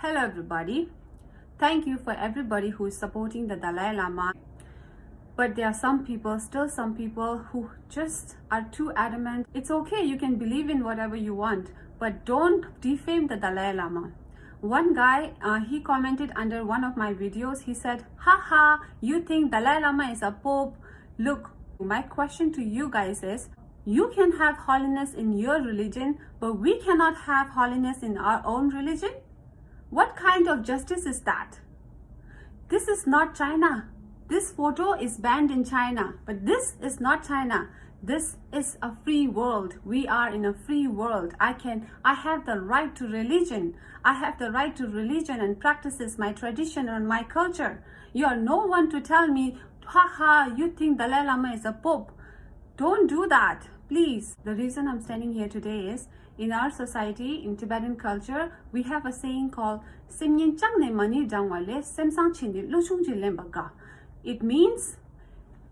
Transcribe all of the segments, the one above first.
Hello everybody. Thank you for everybody who is supporting the Dalai Lama. But there are some people who just are too adamant. It's okay, you can believe in whatever you want, but don't defame the Dalai Lama. One guy, he commented under one of my videos, he said, haha, you think Dalai Lama is a pope? Look, my question to you guys is, you can have holiness in your religion, but we cannot have holiness in our own religion? What kind of justice is that? This is not China. This photo is banned in China, but this is not China. This is a free world. We are in a free world. I have the right to religion. I have the right to religion and practices my tradition and my culture. You are no one to tell me, haha, you think Dalai Lama is a pope. Don't do that, please. The reason I'm standing here today is, in our society, in Tibetan culture, we have a saying called it means,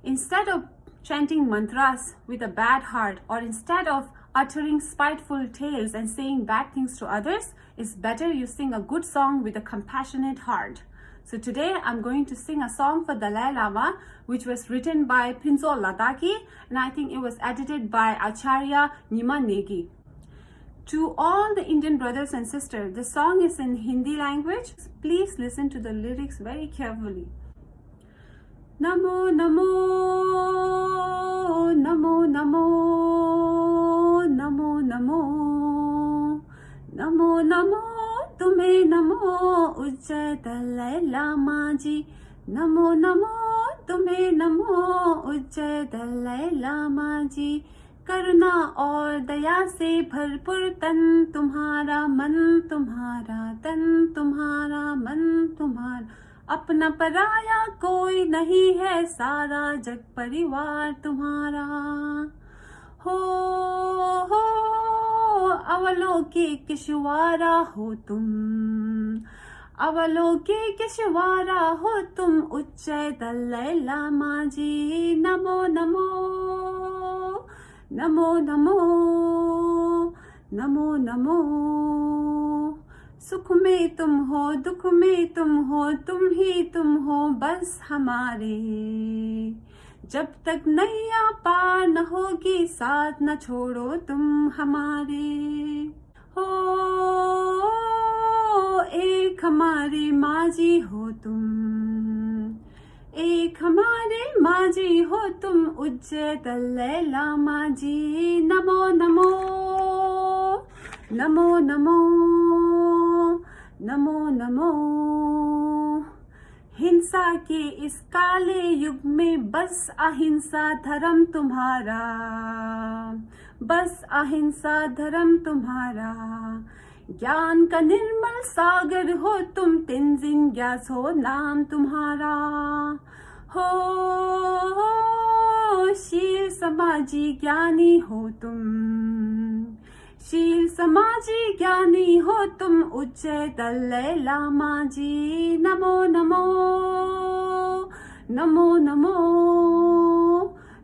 instead of chanting mantras with a bad heart, or instead of uttering spiteful tales and saying bad things to others, it's better you sing a good song with a compassionate heart. So today I'm going to sing a song for Dalai Lama, which was written by Pinso Ladaki, and I think it was edited by Acharya Nima Negi. To all the Indian brothers and sisters, the song is in Hindi language. Please listen to the lyrics very carefully. Namo Namo, Namo Namo, Namo Namo, Namo Namo, Tumhe Namo, Ujjai Dalai Lama Ji. Namo Namo, Tumhe Namo, Ujjai Dalai Lama Ji. करुणा और दया से भरपूर तन तुम्हारा, मन तुम्हारा, तन तुम्हारा, मन तुम्हारा, अपना पराया कोई नहीं है, सारा जग परिवार तुम्हारा। हो अवलोकिकेश्वरा हो तुम, अवलोकिकेश्वरा हो तुम, उच्चै दलाई लामा जी। नमो नमो, नमो नमो, नमो नमो। सुख में तुम हो, दुख में तुम हो, तुम ही तुम हो बस हमारे। जब तक नैया पार न होगी, साथ न छोड़ो तुम हमारे। हो एक हमारी माँ जी हो तुम, एक हमारे माँ जी हो तुम, उज्जै दलाई लामा जी। नमो नमो, नमो नमो, नमो नमो। हिंसा के इस काले युग में बस अहिंसा धर्म तुम्हारा, बस अहिंसा धर्म तुम्हारा। ज्ञान का निर्मल सागर हो तुम, तेंजिन ग्यासो नाम तुम्हारा। हो शील समाजी ज्ञानी हो तुम, शील समाजी ज्ञानी हो तुम, उज्जै दलाई लामा जी। नमो नमो, नमो नमो,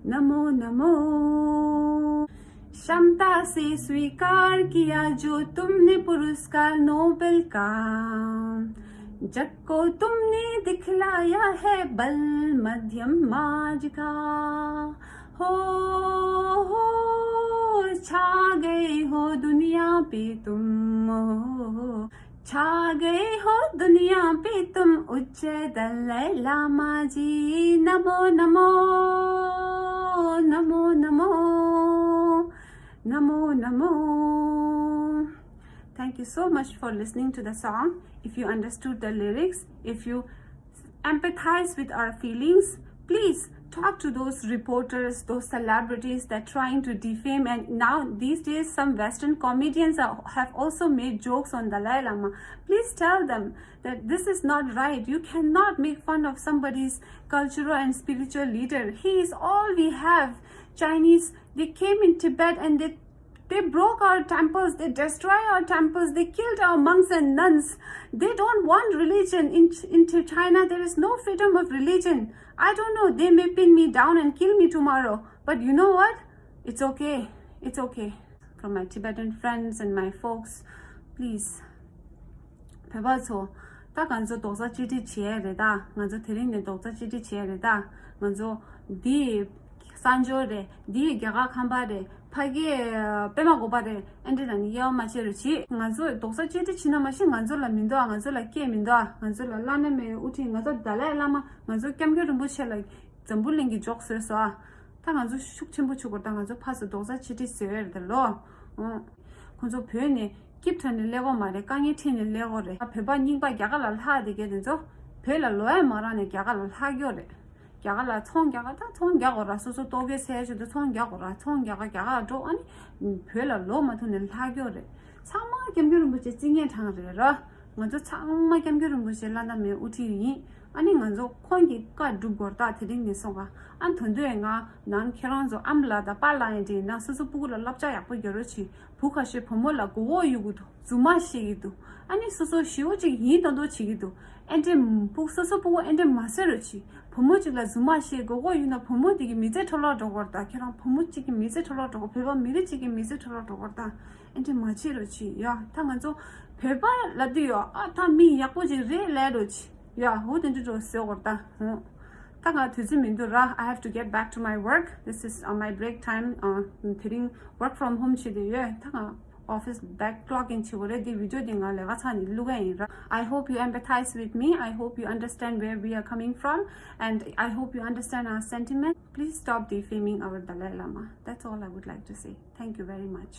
नमो नमो। क्षमता से स्वीकार किया जो तुमने पुरस्कार नोबेल का, जग को तुमने दिखलाया है बल मध्यम मार्ग का। हो छा गए हो दुनिया पे तुम, छा गए हो दुनिया पे तुम, उज्जै दलाई लामा जी। Namo Namo, Namo Namo, Namo Namo. Thank you so much for listening to the song. If you understood the lyrics, if you empathize with our feelings, please talk to those reporters, those celebrities that are trying to defame. And now these days some Western comedians have also made jokes on Dalai Lama. Please tell them that this is not right. You cannot make fun of somebody's cultural and spiritual leader. He is all we have. Chinese, they came in Tibet and they broke our temples, they destroyed our temples, they killed our monks and nuns. They don't want religion. Into China, there is no freedom of religion. I don't know, they may pin me down and kill me tomorrow. But you know what? It's okay. It's okay. From my Tibetan friends and my folks, please 배바서 딱 간저 도사 지디 지에래다 간저 드링네 도사 지디 지에래다 간저 디 산조레 디 게가 칸바레 파게 빼마고바레 엔데는 이어마치르치 간저 도사 지디 지나마시 간저라 민도 간저라 깨민도 간저라 라네메 우티 간저 달라라마 간저 캠게르 부셔라 점불링기 족스서 당한저 숙침부 주고 당한저 파스 도사 지디 세르들로 간저 변에 깁턴을 레고 말에 깡이 튀는 레고래 배반 닝바 야갈을 하야 되겠는죠 배라 로에 말하네 야갈을 하겨래 야갈라 총야가다 총야고라 소소 도게 세주도 총야고라 총야가 야가도 아니 배라 로마토는 하겨래 상마 겸교는 뭐지 찡에 장래라 먼저 상마 겸교는 뭐지 라나메 우티니 아니 먼저 콘기가 두거다 드링니서가 안 던도에가 난 캐런저 암라다 빨라인데 나 스스 부구를 납자야 보여르치 부카시 pomola 고오유구도 주마시기도 아니 스스 시오지 이도도 치기도 엔데 북스스 부고 엔데 마세르치 pomo지라 주마시고 고유나 pomo디기 미제 털어도 거다 캐런 pomo지기 미제 털어도 배바 미리지기 미제 털어도 거다 엔데 마치르치 야 당한저 배바 라디오 아타미 약고지 레레로치 야 호든 저 세거다 I have to get back to my work. This is on my break time. Doing work from home chidiye. Office backlogging chigore di video dinga lega chani lugaira. I hope you empathize with me. I hope you understand where we are coming from, and I hope you understand our sentiment. Please stop defaming our Dalai Lama. That's all I would like to say. Thank you very much.